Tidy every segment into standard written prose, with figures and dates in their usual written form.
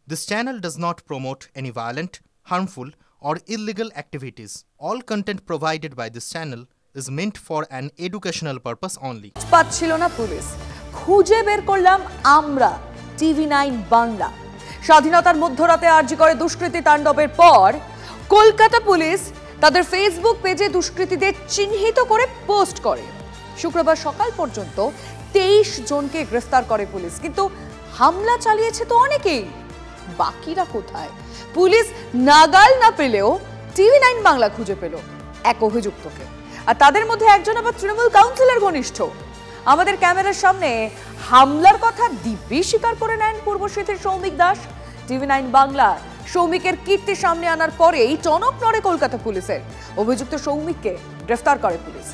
This channel does not promote any violent, harmful, or illegal activities. All content provided by this channel is meant for an educational purpose only. পাচ্ছিল না police, খুঁজে বের করলাম আমরা TV9 Bangla. স্বাধীনতার মধ্যরাতে আরজি করে দুষ্কৃতী তাণ্ডবের পর কলকাতা পুলিশ তাদের ফেসবুক পেজে দুষ্কৃতীদের চিহ্নিত করে পোস্ট করে। শুক্রবার সকাল পর্যন্ত 23 জনকে গ্রেফতার করে পুলিশ, কিন্তু হামলা চালিয়েছে তো অনেকেই। বাকিরা কোথায়? পুলিশ নাগাল না পেলেও TV9 বাংলা খুঁজে পেল এক অভিযুক্তকে, আর তাদের মধ্যে একজন আবার তৃণমূল কাউন্সিলর ঘনিষ্ঠ। আমাদের ক্যামেরার সামনে হামলার কথা দিব্যি স্বীকার করে নেন পূর্বশীথির সৌমিক দাস। TV9 বাংলা সৌমিকের কীর্তি সামনে আনার পরেই টনক নড়ে কলকাতা পুলিশের। অভিযুক্ত সৌমিককে গ্রেফতার করে পুলিশ।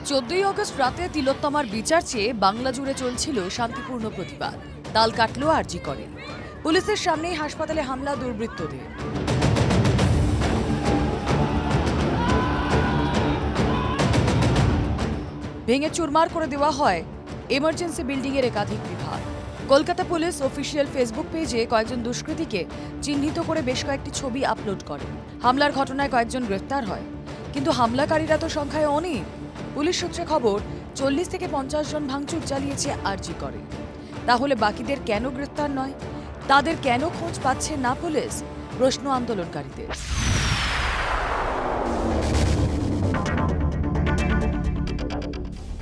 14 আগস্ট রাতে তিলোত্তমার বিচার চেয়ে বাংলা জুড়ে চলছিল শান্তিপূর্ণ প্রতিবাদ। তাল কাটলো আরজি করে। পুলিশের সামনেই হাসপাতালে হামলা দুর্বৃত্তদের। ভেঙে চুরমার করে দেওয়া হয় এমার্জেন্সি বিল্ডিং এর একাধিক বিভাগ। কলকাতা পুলিশ অফিসিয়াল ফেসবুক পেজে কয়েকজন দুষ্কৃতীকে চিহ্নিত করে বেশ কয়েকটি ছবি আপলোড করে। হামলার ঘটনায় কয়েকজন গ্রেফতার হয়, কিন্তু হামলাকারীরা তো সংখ্যায় অনেক। পুলিশ সূত্রে খবর 40 থেকে 50 জন ভাঙচুর চালিয়েছে আরজি করে। তাহলে বাকিদের কেন গ্রেফতার নয়? তাদের কেন খোঁজ পাচ্ছে না পুলিশ? প্রশ্ন আন্দোলনকারীদের।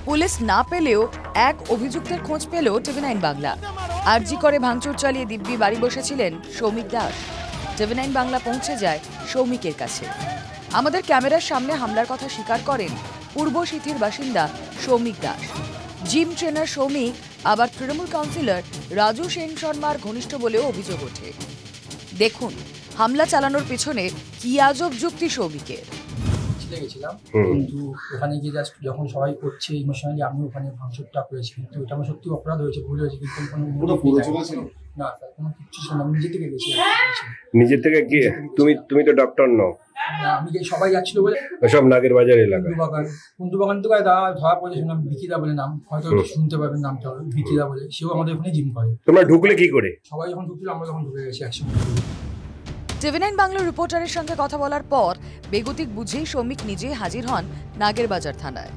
পুলিশ না পেলেও এক অভিযুক্তের খোঁজ পেল TV9 বাংলা। আরজি করে ভাঙচুর চালিয়ে দিব্যি বাড়ি বসেছিলেন সৌমিক দাস। TV9 বাংলা পৌঁছে যায় সৌমিকের কাছে। আমাদের ক্যামেরার সামনে হামলার কথা স্বীকার করেন পূর্বশীথির বাসিন্দা সৌমিক দাস। জিম ট্রেনার সৌমিক আবার তৃণমূল কাউন্সিলর রাজু সেন শর্মার ঘনিষ্ঠ বলেও অভিযোগ ওঠে। দেখুন হামলা চালানোর পিছনে কি আজব যুক্তি সৌমিকের। গেছিলাম, কিন্তু ওখানে গিয়ে জাস্ট যখন সবাই করছে ইমোশনালি আমি ওখানে ভাঙচুরটা করেছি, কিন্তু এটা আমার সত্যি অপরাধ হয়েছে, ভুল হয়েছে, কিন্তু কোনো না স্যার, কোনো কিছু ছিল না, নিজে থেকে গেছি। নিজে থেকে কি? তুমি তো ডক্টর নও। না, আমি সবাই যাচ্ছিল বলে সব নাগের বাজার এলাকা। কুন্দু বাগান তো ধরা পড়েছে, শুনলাম বিকিদা বলে নাম, হয়তো শুনতে পাবেন নামটা, বিকিদা বলে, সেও আমাদের ওখানে জিম করে। তোমরা ঢুকলে কি করে? সবাই যখন ঢুকছিল আমরা যখন ঢুকে গেছি একসঙ্গে। TV9 বাংলার রিপোর্টারের সঙ্গে কথা বলার পর বেগতিক বুঝেই সৌমিক নিজে হাজির হন নাগের বাজার থানায়।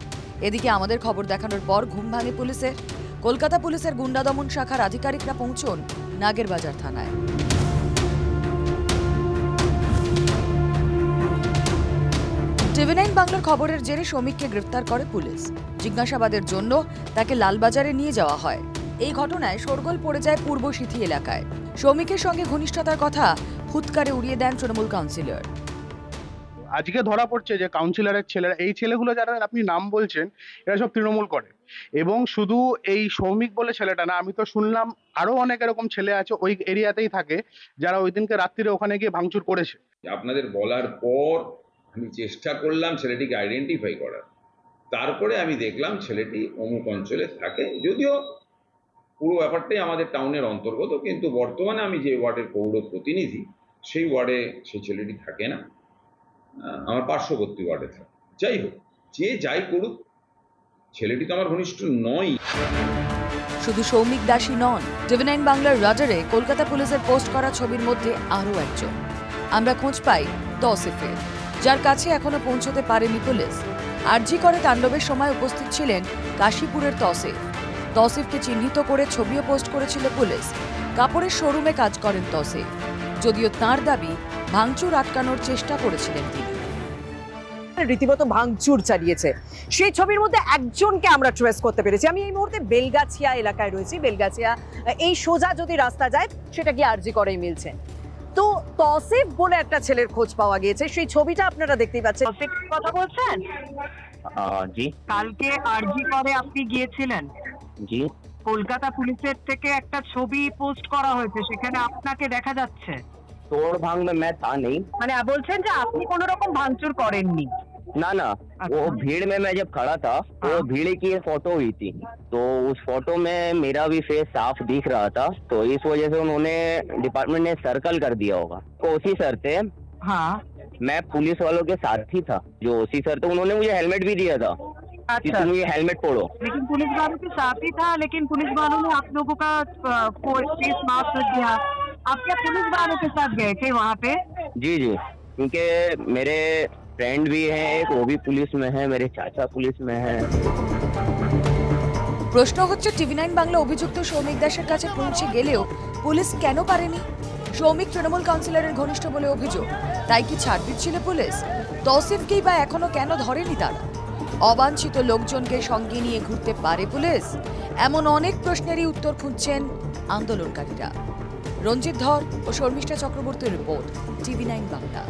এদিকে আমাদের খবর দেখানোর পর ঘুম ভাঙে পুলিশের। কলকাতা পুলিশের গুন্ডা দমন শাখার আধিকারিকরা পৌঁছন নাগের বাজার থানায়। TV9 বাংলার খবরের জেরে সৌমিককে গ্রেফতার করে পুলিশ। জিজ্ঞাসাবাদের জন্য তাকে লালবাজারে নিয়ে যাওয়া হয়। এই ঘটনায় শোরগোল পড়ে যায় পূর্বশীথি এলাকায়। সৌমিকের সঙ্গে ঘনিষ্ঠতার কথা হুৎকারে উড়িয়ে দেন তৃণমূল কাউন্সিলর। আজকে ধরা পড়ছে যে কাউন্সিলরের ছেলেরা, এই ছেলেগুলো যারা আপনি নাম বলছেন, এরা সব তৃণমূল করে। এবং শুধু এই সৌমিক বলে ছেলেটা না, আমি তো শুনলাম আরো অনেক এরকম ছেলে আছে ওই এরিয়াতেই থাকে, যারা ওই দিনকে রাত্রিরে ওখানে গিয়ে ভাঙচুর করেছে। আপনাদের বলার পর আমি চেষ্টা করলাম ছেলেটিকে আইডেন্টিফাই করার। তারপরে আমি দেখলাম ছেলেটি অমুক অঞ্চলে থাকে, যদিও পুরো ব্যাপারটাই আমাদের টাউনের অন্তর্গত, কিন্তু বর্তমানে আমি যে ওয়ার্ডের পৌর প্রতিনিধি সেই ওয়ার্ডে সেই ছেলেটি থাকে না, আমার পার্শ্ববর্তী ওয়ার্ডে থাকে। যাই হোক, যে যাই করুক, ছেলেটি তো আমার ঘনিষ্ঠ নয়। শুধু সৌমিক দাসই নন, TV9 বাংলার রাডারে কলকাতা পুলিশের পোস্ট করা ছবির মধ্যে আরও একজন। আমরা খোঁজ পাই তৌসিফের, যার কাছে এখনো পৌঁছতে পারেনি পুলিশ। আরজি করে তাণ্ডবের সময় উপস্থিত ছিলেন কাশীপুরের তৌসিফ। তৌসিফকে চিহ্নিত করে ছবিও পোস্ট করেছিল পুলিশ। কাপড়ের শোরুমে কাজ করেন তৌসিফ, যদিও তাঁর দাবি ভাঙচুর আটকানোর চেষ্টা করেছিলেন তিনি। রীতিমতো ভাঙচুর চালিয়েছে, সেই ছবির মধ্যে একজনকে আমরা ট্রেস করতে পেরেছি। আমি এই মুহূর্তে বেলগাছিয়া এলাকায় রয়েছি। বেলগাছিয়া এই সোজা যদি রাস্তা যায় সেটা কি আরজি করেই মিলছে। তো তৌসিফ বলে একটা ছেলের খোঁজ পাওয়া গিয়েছে, সেই ছবিটা আপনারা দেখতেই পাচ্ছেন। কথা বলছেন? জি। কালকে আরজি করে আপনি গিয়েছিলেন? জি। কলকাতা পুলিশের থেকে একটা ছবি পোস্ট করা হয়েছে, সেখানে আপনাকে দেখা যাচ্ছে। तोड़ भांग में मैं था नहीं। মানে বলছেন যে আপনি কোনো রকম ভাঙচুর করেননি? ना ना, वो भीड़ में मैं जब खड़ा था तो भीड़ की फोटो हुई थी, तो उस फोटो में मेरा भी फेस साफ दिख रहा था, तो इस वजह से उन्होंने डिपार्टमेंट ने सर्कल कर दिया होगा। तो उसी सर थे। हाँ, मैं पुलिस वालों के साथ ही था। जो ओसी सर थे उन्होंने मुझे हेलमेट भी दिया था। कि तुम ये हेलमेट पहनो। लेकिन पुलिस वालों के साथ ही था, लेकिन पुलिस वालों ने आप लोगों का फेस मास्क कर दिया। आप क्या पुलिस वालों के साथ गए थे वहाँ पे? जी जी, क्योंकि मेरे फ्रेंड भी हैं एक, वो भी पुलिस में है, मेरे चाचा पुलिस में है। প্রশ্ন হচ্ছে টিভি9 বাংলা অভিযুক্ত সৌমিক দাসের কাছে পৌঁছে গেলেও পুলিশ কেন পারেনি? সৌমিক তৃণমূল কাউন্সিলরের ঘনিষ্ঠ বলে অভিযোগ, তাই কি ছাড় দিচ্ছিল পুলিশ? তৌসিফকেই বা এখনো কেন ধরেনি তারা? অবাঞ্ছিত লোকজনকে সঙ্গে নিয়ে ঘুরতে পারে পুলিশ? এমন অনেক প্রশ্নেরই উত্তর খুঁজছেন আন্দোলনকারীরা। রঞ্জিত ধর ও শর্মিষ্ঠা চক্রবর্তীর রিপোর্ট, টিভি9 বাংলা।